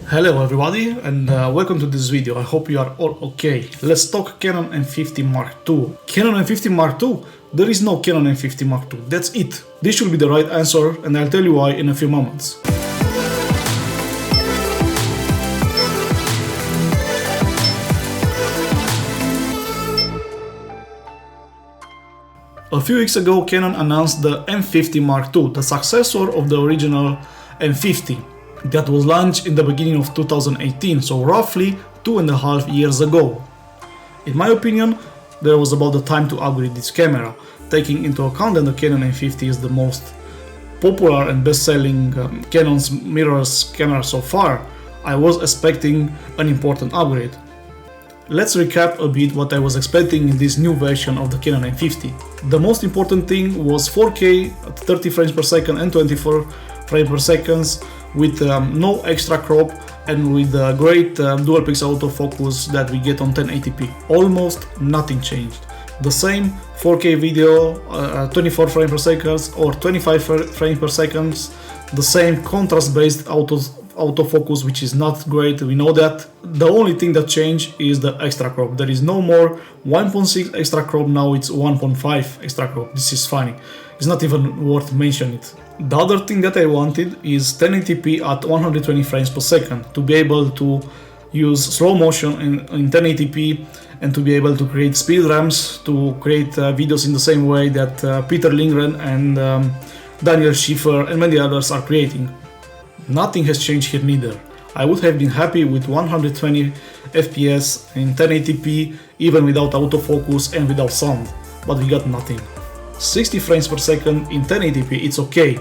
Hello everybody and welcome to this video. I hope you are all okay. Let's talk Canon M50 Mark II. Canon M50 Mark II? There is no Canon M50 Mark II. That's it. This should be the right answer and I'll tell you why in a few moments. A few weeks ago Canon announced the M50 Mark II, the successor of the original M50. That was launched in the beginning of 2018, so roughly 2.5 years ago. In my opinion, there was about the time to upgrade this camera, taking into account that the Canon M50 is the most popular and best-selling Canon's mirrorless camera so far. I was expecting an important upgrade. Let's recap a bit what I was expecting in this new version of the Canon M50. The most important thing was 4K at 30 frames per second and 24 frames per second with no extra crop and with the great dual pixel autofocus that we get on 1080p. Almost nothing changed. The same 4K video, 24 frames per second or 25 frames per second, the same contrast-based autofocus, which is not great, we know that. The only thing that changed is the extra crop. There is no more 1.6 extra crop, now it's 1.5 extra crop. This is funny. It's not even worth mentioning it. The other thing that I wanted is 1080p at 120 frames per second, to be able to use slow motion in 1080p and to be able to create speed ramps, to create videos in the same way that Peter Lindgren and Daniel Schiffer and many others are creating. Nothing has changed here neither. I would have been happy with 120 FPS in 1080p even without autofocus and without sound, but we got nothing. 60 frames per second in 1080p, it's okay,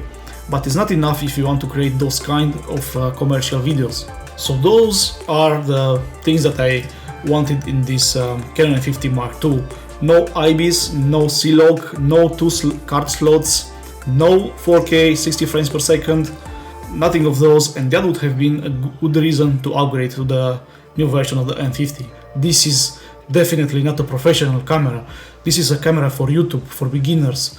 but it's not enough if you want to create those kind of commercial videos. So those are the things that I wanted in this Canon M50 Mark II. No IBIS, no C-Log, no two card slots, no 4K 60 frames per second, nothing of those, and that would have been a good reason to upgrade to the new version of the M50. This is definitely not a professional camera. This is a camera for YouTube, for beginners,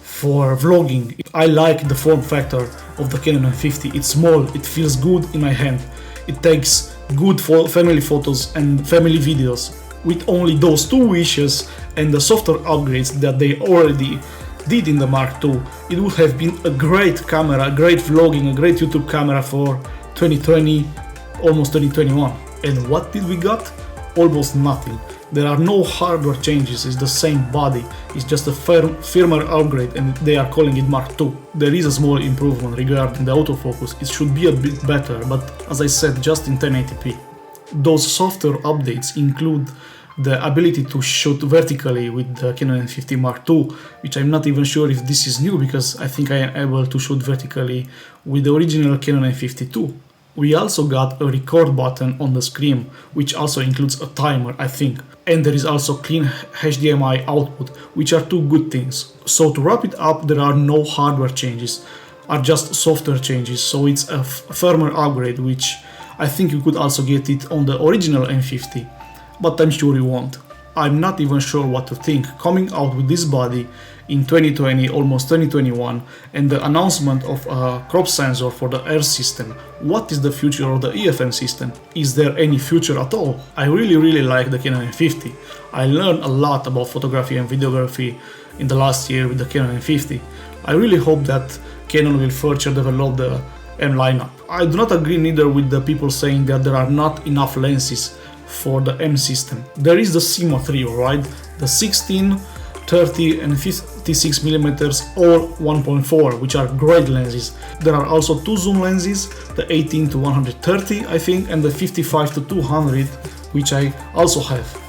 for vlogging. I like the form factor of the Canon M50. It's small, it feels good in my hand. It takes good family photos and family videos. With only those two wishes and the software upgrades that they already did in the Mark II, it would have been a great camera, a great vlogging, a great YouTube camera for 2020, almost 2021. And what did we got? Almost nothing. There are no hardware changes, it's the same body, it's just a firmware upgrade and they are calling it Mark II. There is a small improvement regarding the autofocus, it should be a bit better, but as I said, just in 1080p. Those software updates include the ability to shoot vertically with the Canon M50 Mark II, which I'm not even sure if this is new because I think I am able to shoot vertically with the original Canon M50 too. We also got a record button on the screen, which also includes a timer, I think. And there is also clean HDMI output, which are two good things. So to wrap it up, there are no hardware changes, are just software changes. So it's a firmware upgrade, which I think you could also get it on the original M50, but I'm sure you won't. I'm not even sure what to think. Coming out with this body in 2020, almost 2021, and the announcement of a crop sensor for the air system, what is the future of the EFM system? Is there any future at all? I really like the Canon M50. I learned a lot about photography and videography in the last year with the Canon M50. I really hope that Canon will further develop the M lineup. I do not agree neither with the people saying that there are not enough lenses for the M system. There is the SIGMA trio, right? The 16, 30 and 56mm or 1.4, which are great lenses. There are also two zoom lenses, the 18 to 130 I think, and the 55 to 200, which I also have.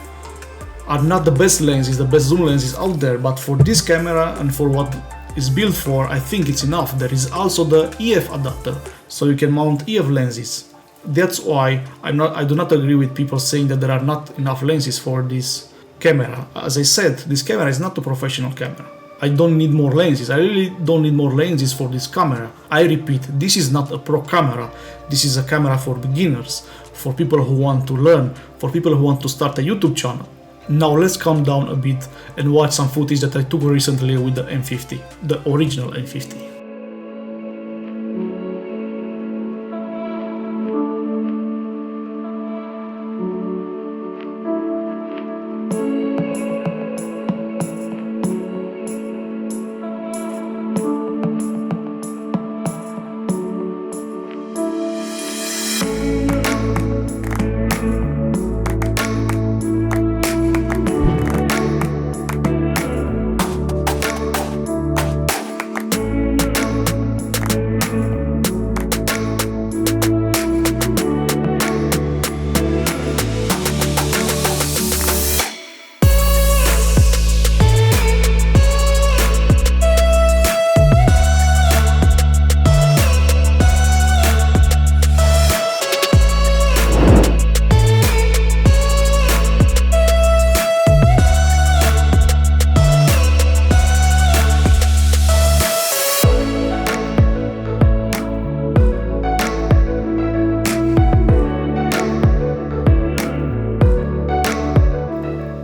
Are not the best lenses, the best zoom lenses out there, but for this camera and for what is built for, I think it's enough. There is also the EF adapter, so you can mount EF lenses. That's why I do not agree with people saying that there are not enough lenses for this camera. As I said, this camera is not a professional camera. I don't need more lenses. I really don't need more lenses for this camera. I repeat, this is not a pro camera. This is a camera for beginners, for people who want to learn, for people who want to start a YouTube channel. Now let's calm down a bit and watch some footage that I took recently with the M50, the original M50.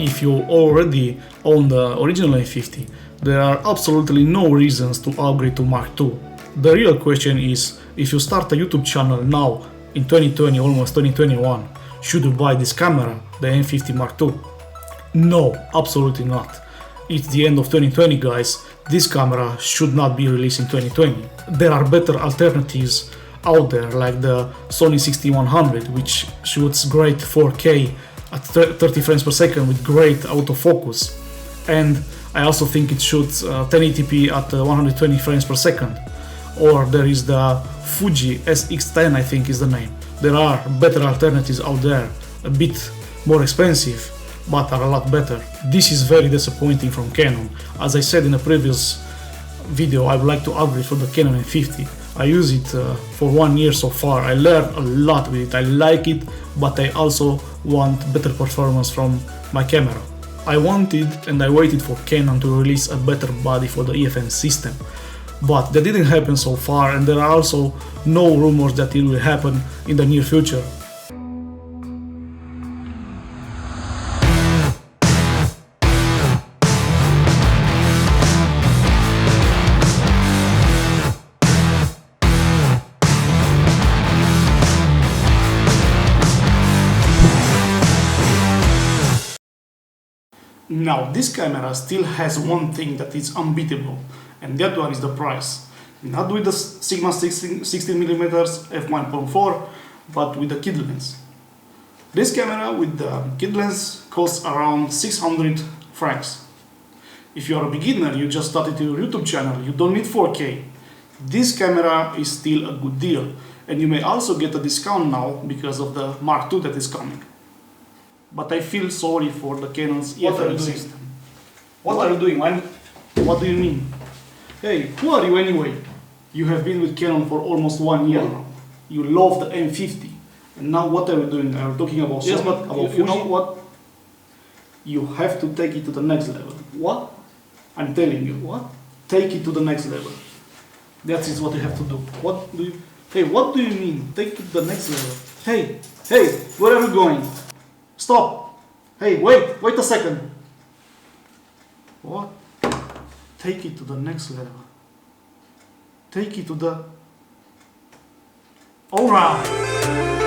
if you already own the original M50, there are absolutely no reasons to upgrade to Mark II. The real question is, if you start a YouTube channel now in 2020, almost 2021, should you buy this camera, the M50 Mark II? No, absolutely not. It's the end of 2020, guys. This camera should not be released in 2020. There are better alternatives out there, like the Sony 6100, which shoots great 4K at 30 frames per second with great autofocus, and I also think it shoots 1080p at 120 frames per second. Or there is the Fuji SX10, I think is the name. There are better alternatives out there, a bit more expensive, but are a lot better. This is very disappointing from Canon. As I said in a previous video, I would like to upgrade for the Canon M50. I use it for 1 year so far. I learned a lot with it. I like it, but I also want better performance from my camera. I wanted and I waited for Canon to release a better body for the EFN system, but that didn't happen so far, and there are also no rumors that it will happen in the near future. Now, this camera still has one thing that is unbeatable, and that one is the price. Not with the Sigma 16mm f1.4, but with the kit lens. This camera with the kit lens costs around 600 francs. If you are a beginner, you just started your YouTube channel, you don't need 4K. This camera is still a good deal, and you may also get a discount now because of the Mark II that is coming. But I feel sorry for the Canon's EFN system. What are you doing? What do you mean? Hey, who are you anyway? You have been with Canon for almost 1 year now. You love the M50. And now what are you doing? Are you talking about Yes, Sony, but about Fuji? you know what? You have to take it to the next level. What? I'm telling you. What? Take it to the next level. That is what you have to do. What do you... Hey, what do you mean? Take it to the next level. Hey, where are you going? Stop! Hey, wait a second. What? Take it to the next level. Take it to the... Alright!